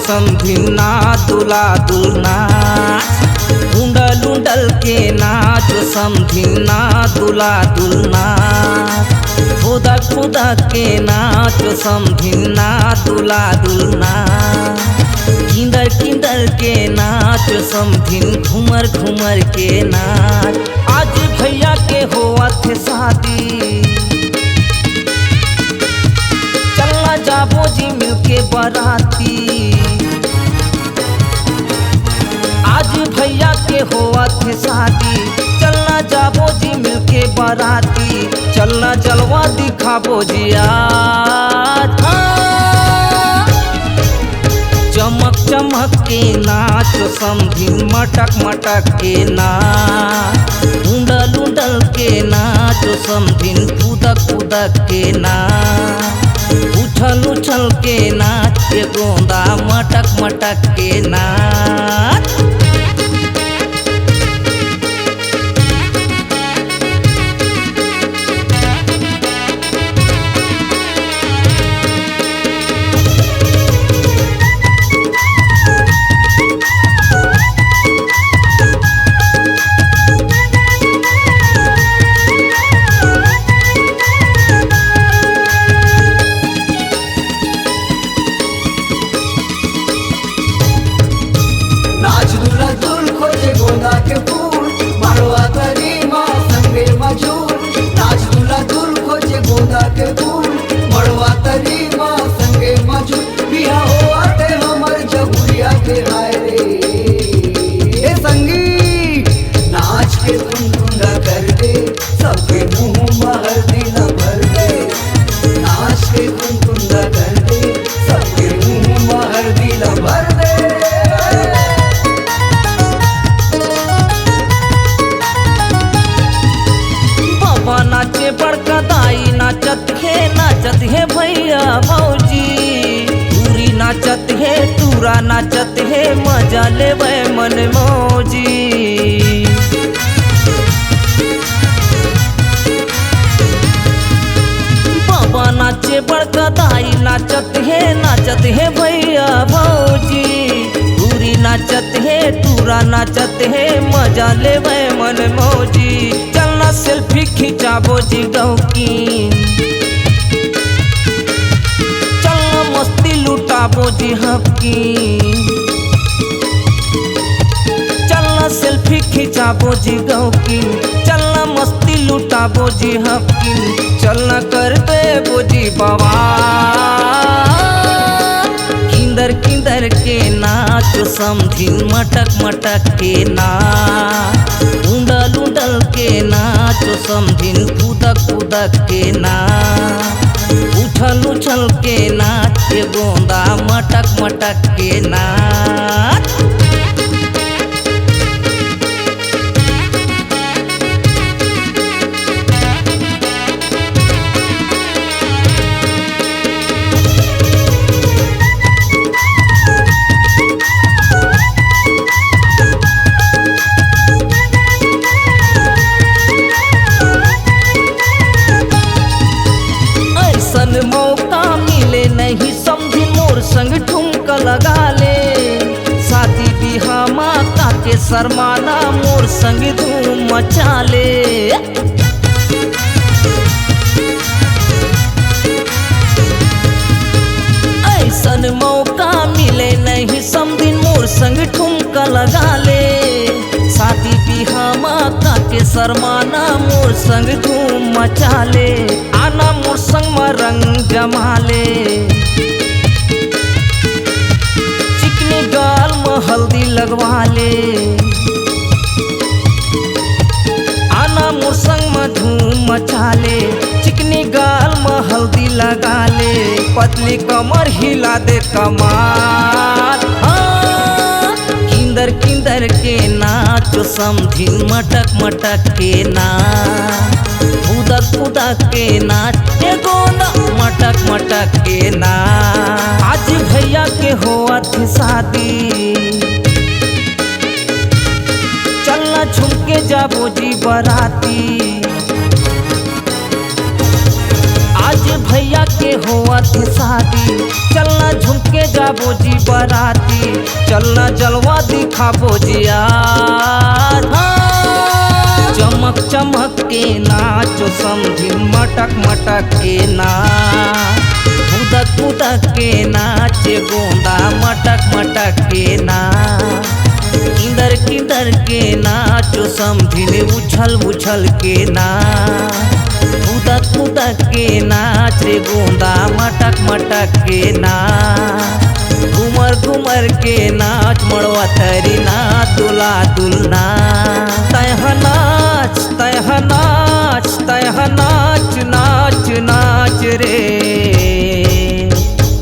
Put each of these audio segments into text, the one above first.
समधिना दूल्हा दुल्हना उंडल उंडल के नाच समधिना दूल्हा दुल्हना खुदक खुदक के नाच समधिना दूल्हा दुल्हना किंदर किंदर के नाच समधिन घूमर घूमर के नाच। आज भैया के होआ थे शादी चलना जाबो जी मिलके बराती। आज भैया के होआ थे शादी चलना जाबो जी मिलके बराती। चलना जलवा दिखाबो जी आज चमक चमक के नाच समधिन मटक मटक के नाच उंडल उंडल के नाच समधिन कूदक कूदक के नाच उछल उछल के नाच के गोंदा मटक मटक के नाच। नाचे बड़का दाई नाचत है भैया भौजी पूरी नाचत है तूरा नाचत है मजा लेवे मन मौजी। बाबा नाचे बड़का दाई नाचत है भैया भौजी पूरी नाचत है तूरा नाचत है मजा लेवे मन मौजी। चलना सेल्फी खिंचाबो जी गाँव की चलना मस्ती लुटाबो जी हकी चलना सेल्फी खिंचाबो जी गाँव की चलना मस्ती लुटाबो जी हकी चलना कर देबो जी बाबा किंदर किंदर के नाच समधिन मटक मटक के नाच उंडल उंडल के नाच समधिन कूदक कूदक के नाच उछल उछल के नाच के गोंदा मटक मटक के नाच। मौका मिले नहीं समझी मोर संग ठुमका लगा ले शादी बिहा माता के शर्माना मोर संग धूम मचा ले। ऐसन मौका मिले नहीं समझी मोर संग ठुमका लगा ले शादी बिहा माता के शर्माना मोर संग धूम मचा ले। आना मोर संग में रंग जमा ले चिकनी गाल में हल्दी लगवा ले। आना मोर संग में धूम मचा ले चिकनी गाल में हल्दी लगा ले पतली कमर हिला दे कमाल। किंदर किंदर के नाच समधिन मटक मटक के नाच कूदक कूदक के नाच के गोंदा मटक मटक के नाच। आज भैया के होआ थी शादी चलना झुमके जाबो जी बराती। आज भैया के होआ थे शादी, चलना झुमके जाबो जी बराती, चलना जलवा दिखाबो जी आज। चमक चमक के नाचो समधिन, मटक मटक के नाच, कूदक कूदक के नाचे गोंदा, मटक मटक के नाच, किंदर किंदर के नाचो समधिन, उछल उछल के नाच, कूदक कूदक के नाच रे गोंदा, मटक मटक के नाच, घूमर घूमर के नाच, मड़वा तरी नाच, दुला दुलना, तह नाच तह नाच तह नाच नाच नाच रे,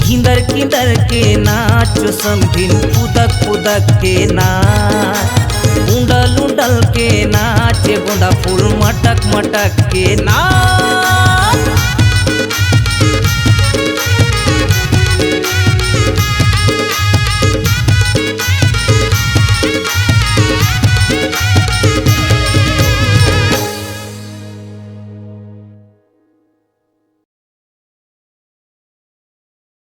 किंदर किंदर के नाच समधिन, कूदक कूदक के नाच, उंडल उंडल के नाच, गोंदा फूल मटक मटक के नाच।